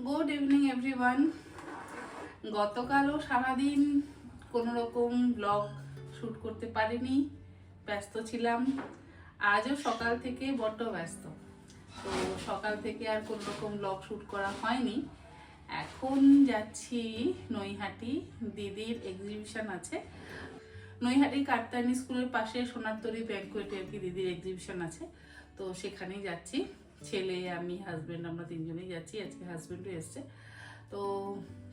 Good evening everyone. গতকালও সারাদিন কোনো রকম ব্লগ শ্যুট করতে পারিনি, ব্যস্ত ছিলাম। আজও সকাল থেকে বড্ড ব্যস্ত, তো সকাল থেকে আর কোনো রকম ব্লগ শ্যুট করা হয়নি। এখন যাচ্ছি নৈহাটি, দিদির এক্সিবিশন আছে। নৈহাটি কাপ্তায়নী স্কুলের পাশে সোনারতরী ব্যাংকুয়েটে আর কি দিদির এক্সিবিশন আছে, তো সেখানেই যাচ্ছি। ছেলে, আমি, হাজব্যান্ড, আমরা তিনজনেই যাচ্ছি। আজকে হাজব্যান্ডও এসছে, তো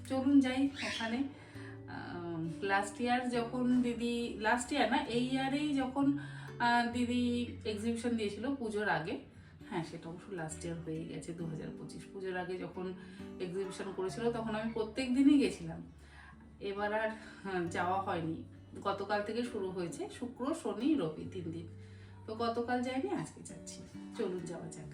চলুন যাই ওখানে। লাস্ট ইয়ার যখন দিদি, লাস্ট ইয়ার না এই ইয়ারেই যখন দিদি এক্সিবিশন দিয়েছিল পুজোর আগে, হ্যাঁ সেটা অবশ্য লাস্ট ইয়ার হয়ে গেছে 2025, পুজোর আগে যখন এক্সিবিশন করেছিল তখন আমি প্রত্যেক দিনই গেছিলাম। এবার আর যাওয়া হয়নি। গতকাল থেকে শুরু হয়েছে, শুক্র, শনি, রবি 3 দিন। তো গতকাল যাইনি, আজকে যাচ্ছি। চলুন যাওয়া যাক।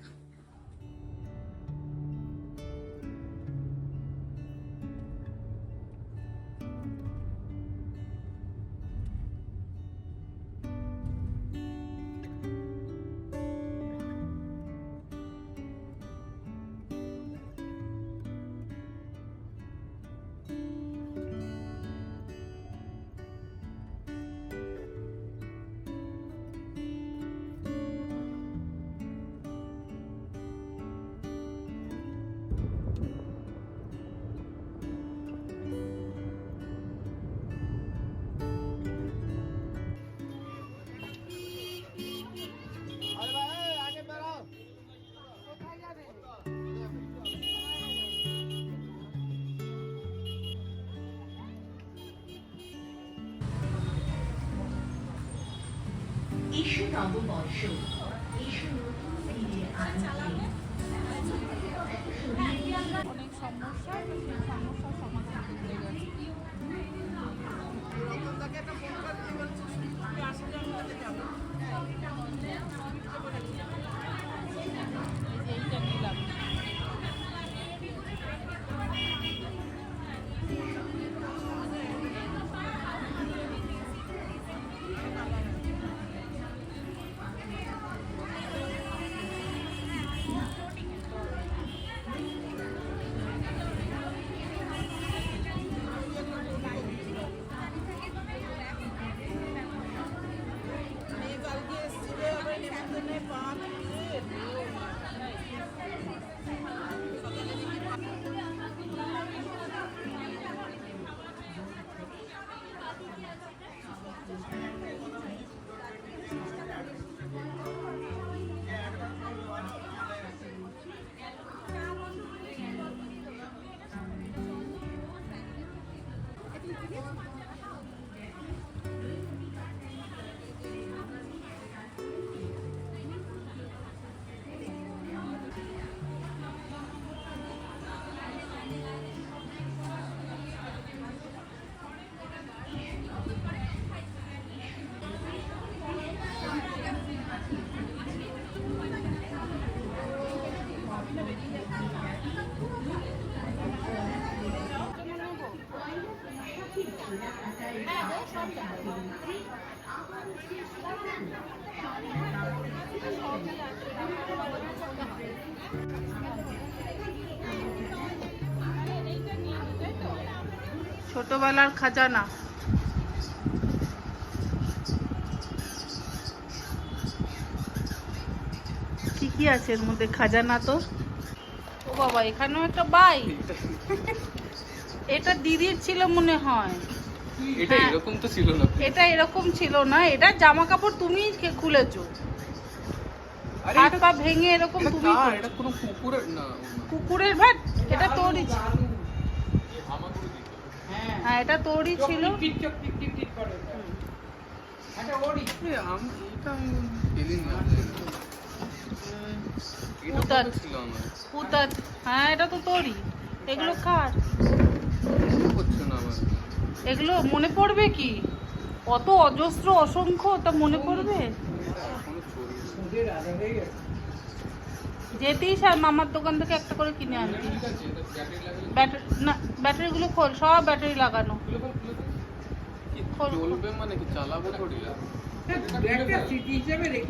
এসো নববর্ষ, এসো নতুন দিনের আলোকে। অনেক সমস্যা, তো সেই সমস্যার সমাধান করতে গেছে। এইটা নিলাম। ছোটবেলার খাজানা। কি কি আছে এর মধ্যে? খাজানা তো। ও বাবা, এখানেও একটা বাই। এটা দিদির ছিল মনে হয়। এটা এরকম তো ছিল না। এটা এরকম ছিল না, এটা জামা কাপড় তুমি খুলেছো। হাত পা ভেঙে এরকম তুমি। এটা কোনো কুকুরের না। কুকুরের ভাত? এটা তোরই ছিল। হ্যাঁ, এটা তোরই ছিল। হ্যাঁ, এটা তো তোরই। এগুলো কার? এগুলো মনে পড়বে কি? কত অজস্র অসংখ্য, তা মনে পড়বে? যেতেই স্যার মামার দোকান থেকে একটা করে কিনে আনবি। ব্যাটারি না, ব্যাটারিগুলো খোল, সব ব্যাটারি লাগানো।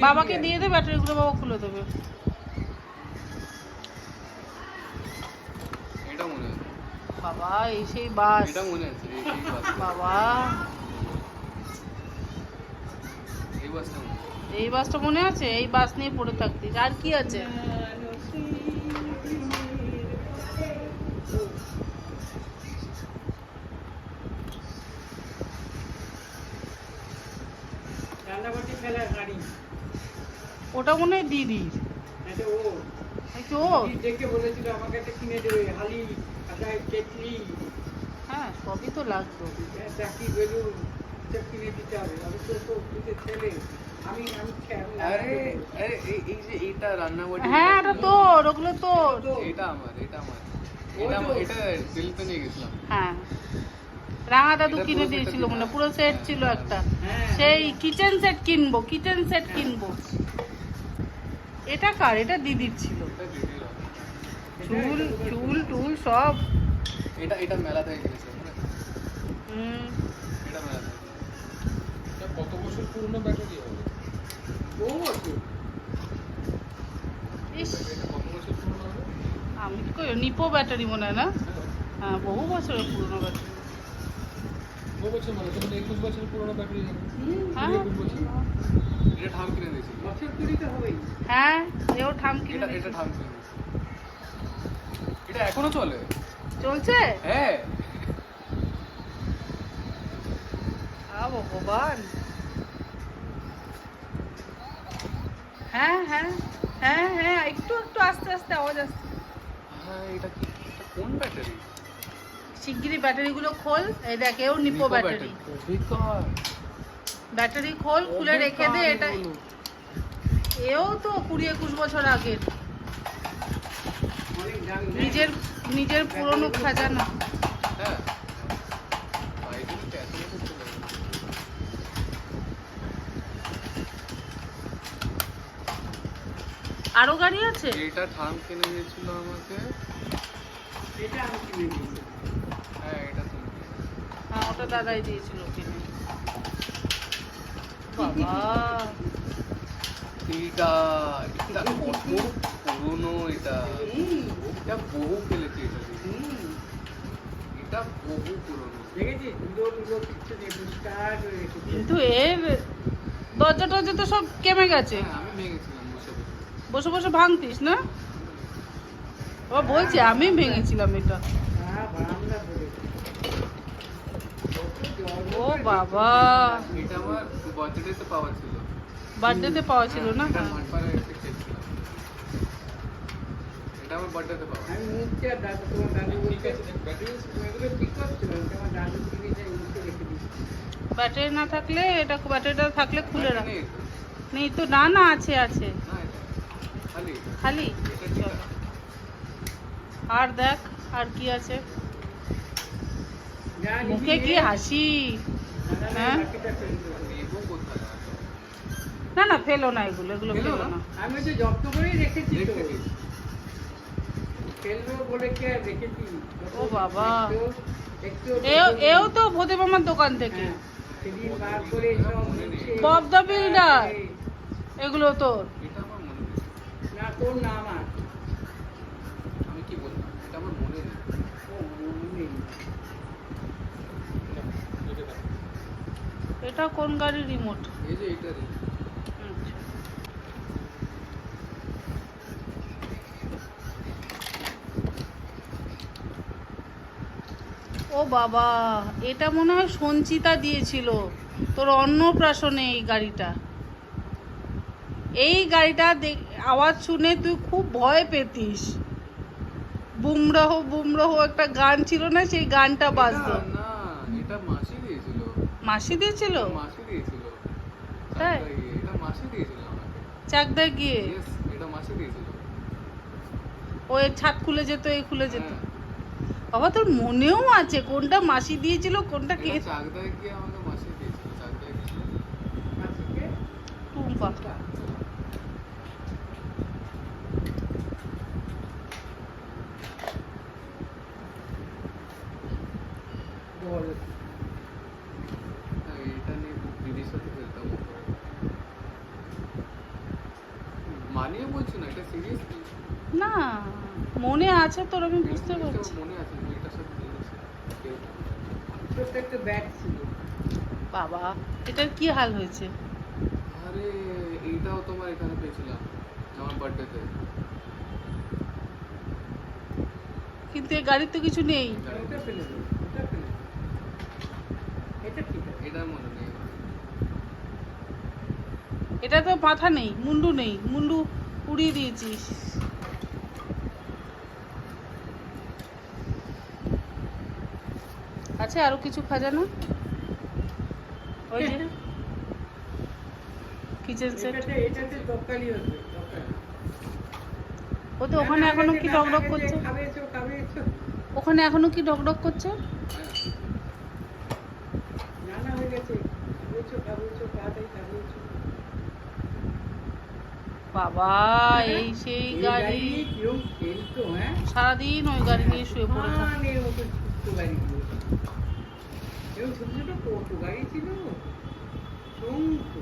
বাবাকে দিয়ে দে ব্যাটারিগুলো, বাবা খুলে দেবে। বাবা এই সেই বাস, এটা মনে আছে এই বাস, বাবা এই বাসটা মনে আছে। এই বাসটা মনে আছে? এই বাস নিয়ে পড়ে থাকতিস। আর কি আছে? রান্নাবাটি ফেলার গাড়ি, ওটা মনে হয় দিদির। এটা ও একটু ও, দিদি দেখে বলেছিল আমাকে একটা কিনে দেবে, হালি, একটা কেটলি, হ্যাঁ সবই তো লাগতো। চাকি, বেলুন, সব কিনে দিতে হবে। আমি তো দুধের ছেলে, আমি আরে আরে এই যে এটা রান্নাবাটি, হ্যাঁ এটা তোর, ওগুলো তোর। এটা আমার, এটা আমার, ওই এটা তো। এটা দিল্লিতে নিয়ে গেছিলাম। হ্যাঁ রাঙা দাদু এটা কিনে পুরো দিয়েছিল, সেটটা মানে ছিল। পুরো সেট হ্যাঁ, ছিল হ্যাঁ, একটা। হ্যাঁ। সেই কিচেন সেট কিনবো, কিচেন সেট কিনবো। এটা কার? এটা দিদির ছিল। এটা দিদির হবে। চুল চুল টুল সব। এটা এটা মেলা থেকে কিনেছিলাম মনে আছে? হুম, এটা মেলা থেকে। এটা কত বছর পুরনো ব্যাটারি হবে? ও আছে। ইস এটা কত বছর পুরনো হবে? আমি তো কই নিপো ব্যাটারি মনে হয় না? হ্যাঁ বহু বছরের পুরনো ব্যাটারি। বহু বছর মানে তখন 21 বছর পুরনো ব্যাটারি হবে। হ্যাঁ 21 বছর। এটা ঠাম কিনে দিয়েছিল। বছর কুড়ি তো হবেই। হ্যাঁ এও ঠাম কিনে এটা দিয়েছে। এটা ঠাম কিনে দিয়েছিল। এটা এখনো চলে। চলছে? হ্যাঁ ভগবান। হ্যাঁ হ্যাঁ হ্যাঁ হ্যাঁ একটু একটু আস্তে আস্তে আওয়াজ আসছে। হ্যাঁ এটা কি, এটা কোন ব্যাটারি? শিগগিরই ব্যাটারিগুলো খোল। এই দেখ এও নিপো ব্যাটারি। বেকার ব্যাটারি খোল, খুলে রেখে দে। এটা এও তো 20-21 বছর আগের, অনেক দামি না? নিজের নিজের পুরনো খাজানা। হ্যাঁ বাইরে তো এত বছর চলে গেল। আরো গাড়ি আছে? এটা ঠাম কিনে দিয়েছিল আমাকে। এটা আমি কিনে দিয়েছি। হ্যাঁ এটা তুমি। হ্যাঁ ওটা দাদাই দিয়েছিল কিনে। বাবা এটা এটা কত পুরনো এটা। এটা বহু খেলেছি এটা দিয়ে। এটা বহু পুরনো। দেখেছিস? দুটো দুটো কিচ্ছু নেই, পরিষ্কার করে রেখেছি। কিন্তু এর দরজা টরজা তো সব কেমে গেছে। হ্যাঁ আমি ভেঙেছিলাম বসে বসে। বসে বসে ভাঙতিস না? ও বলছি আমি ভেঙেছিলাম এটা। হ্যাঁ, বারান্দা ধরে। ও বাবা, এটা আমার বার্থডেতে পাওয়া ছিল। বার্থডেতে পাওয়া ছিল না? এটা হ্যাঁ মাঠপাড়ায় এসে খেয়েছিলাম। এটা আমার বার্থডেতে পাওয়া। আমি মুখতে আর দাদু, তোমার দাদু ঠিক বলছে, আছে, দেখ ব্যাটারি আছে। এগুলো ঠিক করছিল, তোমার দাদু কিনে যায় মুখতে রেখে দিচ্ছি। ব্যাটারি না থাকলে এটা, ব্যাটারিটা থাকলে খুলে রাখ। নেই তো। নেই তো? না না আছে আছে না এটা খালি। খালি। এটা ঠিক আছে। আর দেখ আর কি আছে। যা নিবি মুখে কি নে, হাসি। দাদা না, হ্যাঁ? বাকিটা ফেলে দেবো। নেবো কোথায়? না না ফেলো না, এগুলো এগুলো ফেলো ফেলো না? না। আমি তো যত্ন করেই রেখেছি তো। রেখে দিস। ফেলবো বলে কি আর রেখেছি? ও বাবা। একটু- এও একটু- এও তো ভোদে মামার দোকান থেকে। হ্যাঁ, সেদিন বার করে সব মুছে- বব দ্য বিল্ডার। এগুলো তোর? এটা আমার মনে নেই। না, তোর না আমার। আমি কি বলবো? এটা আমার মনে নেই। ও, মনে নেই। না, রেখে দাও। এটা কোন গাড়ির রিমোট? এই যে এটারই। ও বাবা, এটা মনে হয় সঞ্চিতা দিয়েছিল তোর অন্নপ্রাশনে। এই গাড়িটা, এই গাড়িটা আওয়াজ শুনে তুই খুব ভয় পেতিস। বুমরাহ বুমরাহ একটা গান ছিল না, সেই গানটা বাজতো। এটা না, এটা মাসি দিয়েছিল। মাসি দিয়েছিল? মাসি দিয়েছিল। তাই? চাকদায় গিয়ে। এটা মাসি দিয়েছিল আমাকে। চাকদায় গিয়ে Yes, এটা মাসি দিয়েছিল। ও এর ছাদ খুলে যেত, এই খুলে যেত। হ্যাঁ, বাবা তোর মনেও আছে কোনটা মাসি দিয়েছিল কোনটা কে? এটা চাকদায় গিয়ে আমাকে মাসি দিয়েছিল। চাকদায় গিয়ে। মাসিকে? টুম্পা। বল। হ্যাঁ, এটা নিয়ে দিদির সাথে খেলতাম উপরে। মানিয়ে বলছি না, এটা সিরিয়াসলি। না মনে আছে তোর, আমি বুঝতে জিনিসটা পারছি। মনে আছে যে এটার সাথে দিয়েছে। ছোট্ট একটা ব্যাগ ছিল। বাবা, এটার কি হাল হয়েছে? আরে এইটাও তোমার এখানে পেয়েছিলাম আমার বার্থডেতে। কিন্তু এই গাড়ির তো কিছু নেই। ওটা ফেলে দেবো, ওটা ফেলে দেবো। এটা ঠিক আছে। এটার মনে নেই। এটা তো মাথা নেই, মুন্ডু নেই, মুন্ডু উড়িয়ে দিয়েছিস। আছে আরো কিছু খাজানা? ওই যে কিচেন সেট, এটাতে তরকারি হবে, তরকারি। ও তো ওখানে এখনো কি ডকডক করছে? খাবে এসো। ওখানে এখনো কি ডকডক করছে? রান্না হয়ে গেছে। খাবে এসো, তাড়াতাড়ি খাবে এসো। বাবা, এই সেই এই গাড়ি, নিয়ে কিরম খেলতো, হ্যাঁ? সারাদিন ওই গাড়ি নিয়ে শুয়ে পড়ে থাকে। ফানের মতো ছোট্ট গাড়িগুলো। এরকম ছোট ছোট কত গাড়ি ছিল, অসংখ্য।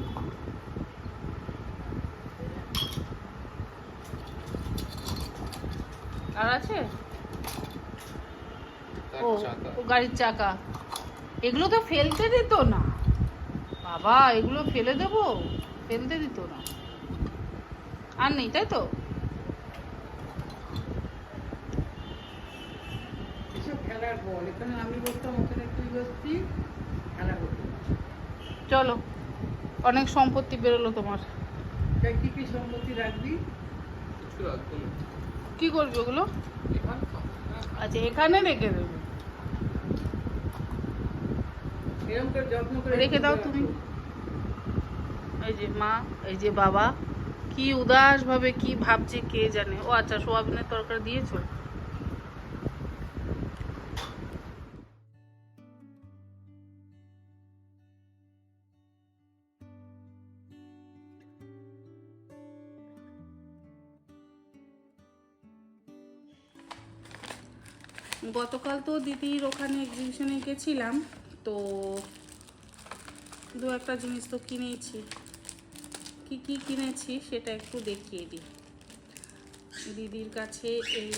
আর আছে তার ও, চাকা। ও গাড়ির চাকা। এগুলো তো ফেলতে দিত না বাবা, এগুলো ফেলে দেবো? ফেলতে দিত না। আর নেই, তাই তো? এসব খেলার বল, এখানে আমি বসতাম, ওখানে তুই বসতি, খেলা হতো। চলো, অনেক সম্পত্তি বেরোলো তোমার। তাই কি কি সম্পত্তি রাখবি? কিছু রাখবো না। কি করবে ওগুলো? এখানে থাক। আচ্ছা, এখানে রেখে দেবে। এরকম করে যত্ন করে রেখে দাও তুমি। এই যে মা, এই যে বাবা, কি উদাস ভাবে কি ভাবছে কে জানে। ও আচ্ছা, সোয়াবিনের তরকারি দিয়েছো? গতকাল তো দিদির ওখানে এক্সিবিশনে গেছিলাম, তো দু একটা জিনিস তো কিনেছি। কি কি কিনেছি সেটা একটু দেখিয়ে দিই। দিদির কাছে এই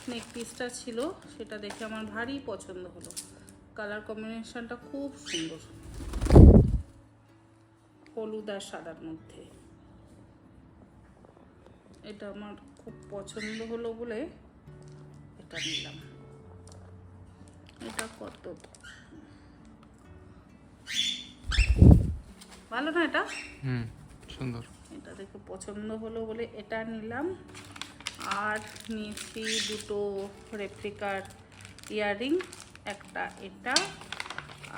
নেক পিসটা ছিল, সেটা দেখে আমার ভারী পছন্দ হলো। কালার কম্বিনেশনটা খুব সুন্দর, হলুদ আর সাদার মধ্যে। এটা আমার খুব পছন্দ হলো বলে এটা নিলাম। এটা কত ভালো না এটা? সুন্দর। এটা দেখে পছন্দ হলো বলে এটা নিলাম। আর নিয়েছি দুটো রেপ্লিকার ইয়াররিং, একটা এটা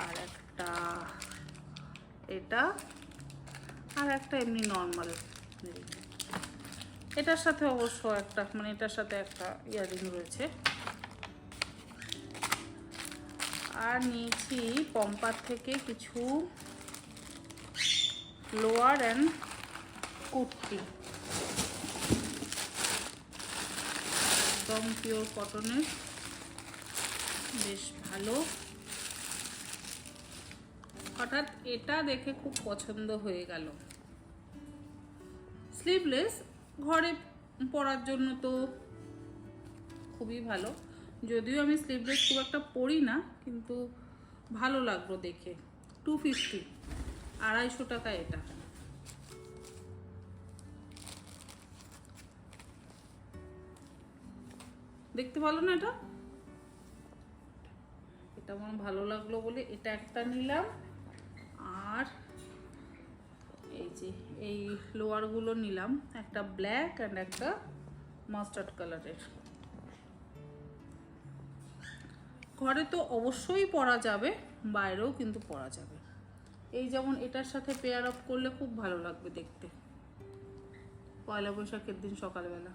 আর একটা এটা, আর একটা এমনি নর্মাল। এটার সাথে অবশ্য একটা, মানে এটার সাথে একটা ইয়াররিং রয়েছে। আর নিয়েছি পম্পার থেকে কিছু লোয়ার অ্যান্ড কুর্তি, একদম পিওর কটনের, বেশ ভালো। হঠাৎ এটা দেখে খুব পছন্দ হয়ে গেল। স্লিভলেস, ঘরে পরার জন্য তো খুবই ভালো। যদিও আমি স্লিভলেস খুব একটা পরি না, কিন্তু ভালো লাগলো দেখে। 250, 250 টাকা এটা। দেখতে ভালো না এটা? এটা আমার ভালো লাগলো বলে এটা একটা নিলাম। আর এই যে এই লোয়ারগুলো নিলাম, একটা ব্ল্যাক অ্যান্ড একটা মাস্টার্ড কালারের। ঘরে তো অবশ্যই পরা যাবে, বাইরেও কিন্তু পরা যাবে। এই যেমন এটার সাথে পেয়ার আপ করলে খুব ভালো লাগবে দেখতে, পয়লা বৈশাখের দিন সকালবেলা।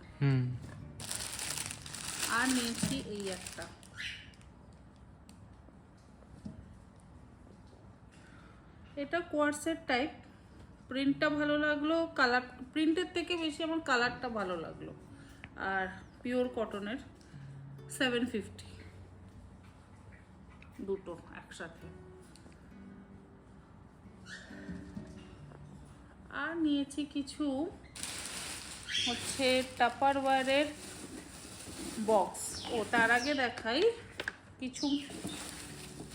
আর নিয়েছি এই একটা, এটা কোয়ার্সের টাইপ। প্রিন্টটা ভালো লাগলো, কালার প্রিন্টের থেকে বেশি আমার কালারটা ভালো লাগলো। আর পিওর কটনের, 750 দুটো একসাথে। আর নিয়েছি কিছু হচ্ছে টাপারওয়্যারের বক্স। ও তার আগে দেখাই, কিছু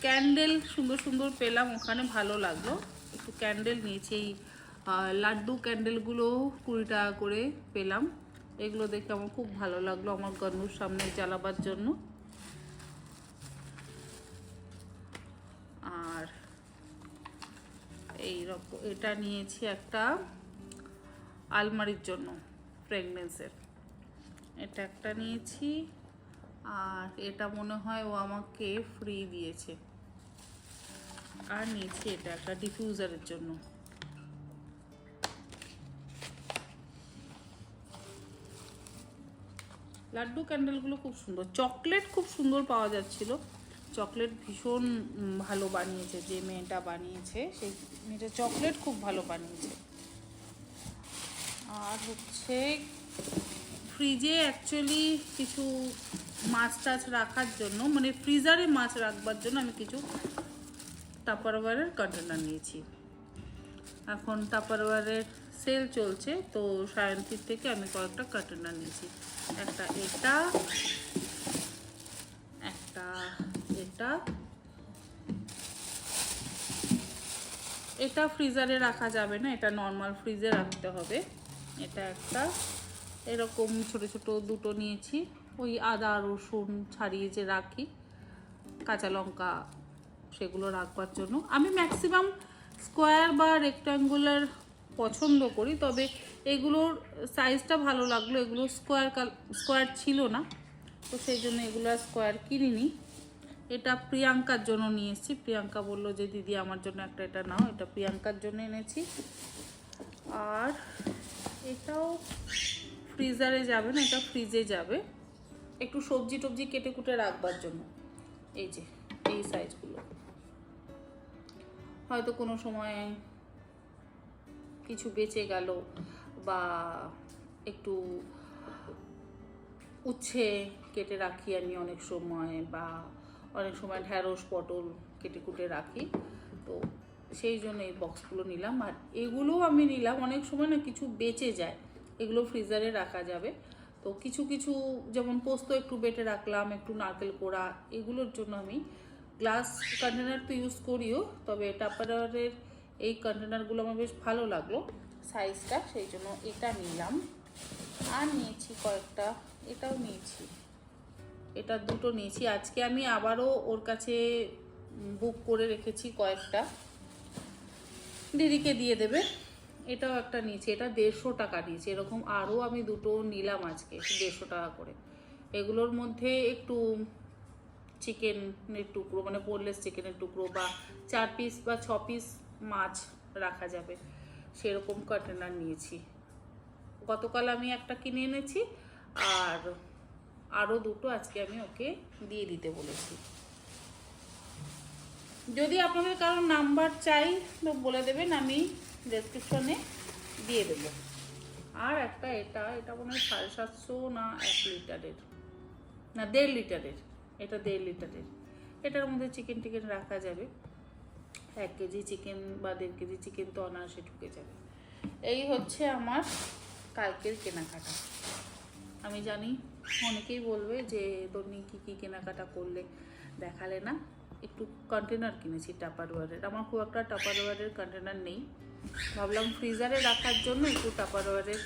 ক্যান্ডেল সুন্দর সুন্দর পেলাম ওখানে, ভালো লাগলো। একটু ক্যান্ডেল নিয়েছি, এই লাড্ডু ক্যান্ডেলগুলো 20 টাকা করে পেলাম। এগুলো দেখে আমার খুব ভালো লাগলো আমার গন্নুর সামনে জ্বালাবার জন্য। আর এইরকম এটা নিয়েছি একটা আলমারির জন্য ফ্রেগনেন্সের, এটা একটা নিয়েছি। আর এটা মনে হয় ও আমাকে ফ্রি দিয়েছে। আর নিয়েছি এটা একটা ডিফিউজারের জন্য। লাড্ডু ক্যান্ডেলগুলো খুব সুন্দর, চকলেট খুব সুন্দর পাওয়া যাচ্ছিল। চকলেট ভীষণ ভালো বানিয়েছে, যে মেয়েটা বানিয়েছে সেই মেয়েটা চকলেট খুব ভালো বানিয়েছে। আর হচ্ছে ফ্রিজে অ্যাকচুয়ালি কিছু মাছ টাছ রাখার জন্য, মানে ফ্রিজারে মাছ রাখবার জন্য আমি কিছু টাপারওয়ারের কন্টেনার নিয়েছি। এখন টাপারওয়ারের সেল চলছে, তো সায়ন্তীর থেকে আমি কয়েকটা কন্টেনার নিয়েছি। একটা এটা, একটা এটা, এটা ফ্রিজারে রাখা যাবে না, এটা নর্মাল ফ্রিজে রাখতে হবে। এটা একটা এরকম ছোট ছোট দুটো নিয়েছি, ওই আদা রসুন ছাড়িয়ে যে রাখি, কাঁচা লঙ্কা সেগুলো রাখবার জন্য। আমি ম্যাক্সিমাম স্কোয়ার বা রেক্ট্যাঙ্গুলার পছন্দ করি, তবে এগুলোর সাইজটা ভালো লাগলো, এগুলো স্কোয়ার ছিল না, তো সেই জন্য এগুলো স্কোয়ার কিনিনি। এটা প্রিয়াঙ্কার জন্য নিয়ে এসেছি, প্রিয়াঙ্কা বললো যে দিদি আমার জন্য একটা এটা নাও, এটা প্রিয়াঙ্কার জন্য এনেছি। আর এটাও ফ্রিজারে যাবে না, এটা ফ্রিজে যাবে, একটু সবজি টবজি কেটে কুটে রাখবার জন্য। এই যে এই সাইজগুলো, হয়তো কোনো সময় কিছু বেঁচে গেল, বা একটু উচ্ছে কেটে রাখি আমি অনেক সময়, বা অনেক সময় ঢ্যাঁড়স পটল কেটে কুটে রাখি, তো সেই জন্য এই বক্সগুলো নিলাম। আর এগুলো আমি নিলাম, অনেক সময় না কিছু বেঁচে যায়, এগুলো ফ্রিজারে রাখা যাবে। তো কিছু কিছু যেমন পোস্ত একটু বেটে রাখলাম, একটু নারকেল কোড়া, এগুলোর জন্য আমি গ্লাস কন্টেনার তো ইউজ করিও, তবে টাপারওয়ারের এই কন্টেনারগুলো আমার বেশ ভালো লাগলো সাইজটা, সেই জন্য এটা নিলাম। আর নিয়েছি কয়েকটা, এটাও নিয়েছি, এটা দুটো নিয়েছি। আজকে আমি আবারও ওর কাছে বুক করে রেখেছি কয়েকটা, দিদিকে দিয়ে দেবে। এটাও একটা নিয়েছি, এটা 150 টাকা নিয়েছি। এরকম আরও আমি দুটো নিলাম আজকে 150 টাকা করে। এগুলোর মধ্যে একটু চিকেনের টুকরো, মানে বোনলেস চিকেনের টুকরো, বা 4 পিস বা 6 পিস মাছ রাখা যাবে, সেরকম কন্টেনার নিয়েছি। গতকাল আমি একটা কিনে এনেছি, আর আরও দুটো আজকে আমি ওকে দিয়ে দিতে বলেছি। যদি আপনাদের কারোর নাম্বার চাই তো বলে দেবেন, আমি ডেসক্রিপশনে দিয়ে দেবো। আর একটা এটা মনে হয় 750 না 1 লিটারের, না 1.5 লিটারের, এটা 1.5 লিটারের। এটার মধ্যে চিকেন টিকেন রাখা যাবে, 1 কেজি চিকেন বা 1.5 কেজি চিকেন তো অনায়াসে ঢুকে যাবে। এই হচ্ছে আমার কালকের কেনাকাটা। আমি জানি অনেকেই বলবে যে তন্নি কী কী কেনাকাটা করলে, দেখালে না। একটু কন্টেনার কিনেছি টাপারওয়ারের, আমার খুব একটা টাপারওয়ারের কন্টেনার নেই, ভাবলাম ফ্রিজারে রাখার জন্য একটু টাপারওয়ারের।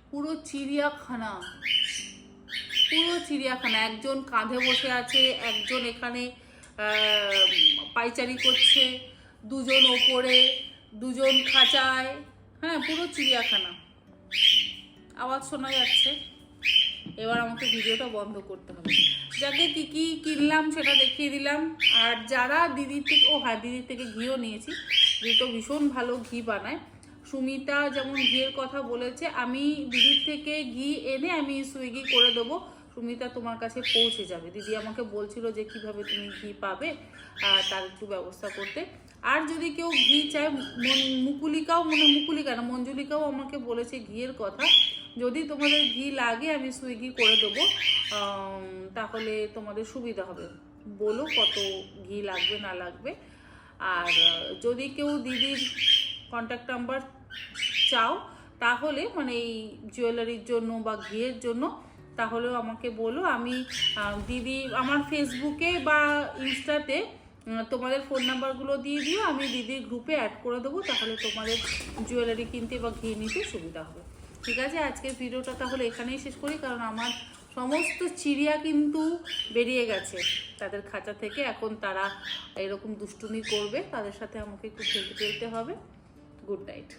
পুরো চিড়িয়াখানা, পুরো চিড়িয়াখানা, একজন কাঁধে বসে আছে, একজন এখানে পাইচারি করছে, দুজন ওপরে, দুজন খাঁচায়, হ্যাঁ পুরো চিড়িয়াখানা। আওয়াজ শোনা যাচ্ছে, এবার আমাকে ভিডিওটা বন্ধ করতে হবে। যাকে কী কী কিনলাম সেটা দেখিয়ে দিলাম। আর যারা দিদির থেকে, ও হ্যাঁ দিদির থেকে ঘিও নিয়েছি, দিদি তো ভীষণ ভালো ঘি বানায়। সুমিতা যেমন ঘিয়ের কথা বলেছে, আমি দিদির থেকে ঘি এনে আমি সুইগি করে দেবো, সুমিতা তোমার কাছে পৌঁছে যাবে। দিদি আমাকে বলছিল যে কিভাবে তুমি ঘি পাবে, তার একটু ব্যবস্থা করতে। আর যদি কেউ ঘি চায়, মঞ্জুলিকাও আমাকে বলেছে ঘিয়ের কথা, যদি তোমাদের ঘি লাগে আমি সুইগি করে দেবো, তাহলে তোমাদের সুবিধা হবে, বলো কত ঘি লাগবে না লাগবে। আর যদি কেউ দিদির কন্ট্যাক্ট নাম্বার চাও তাহলে মানে এই জুয়েলারির জন্য বা ঘিয়ের জন্য, তাহলেও আমাকে বলো। আমি দিদি আমার ফেসবুকে বা ইনস্টাতে তোমাদের ফোন নাম্বারগুলো দিয়ে দিও, আমি দিদির গ্রুপে অ্যাড করে দেবো, তাহলে তোমাদের জুয়েলারি কিনতে বা ঘি নিতে সুবিধা হবে। ঠিক আছে, আজকের ভিডিওটা তাহলে এখানেই শেষ করি, কারণ আমার সমস্ত চিড়িয়া কিন্তু বেরিয়ে গেছে তাদের খাঁচা থেকে। এখন তারা এরকম দুষ্টুমি করবে, তাদের সাথে আমাকে একটু খেলতে হবে। Good night.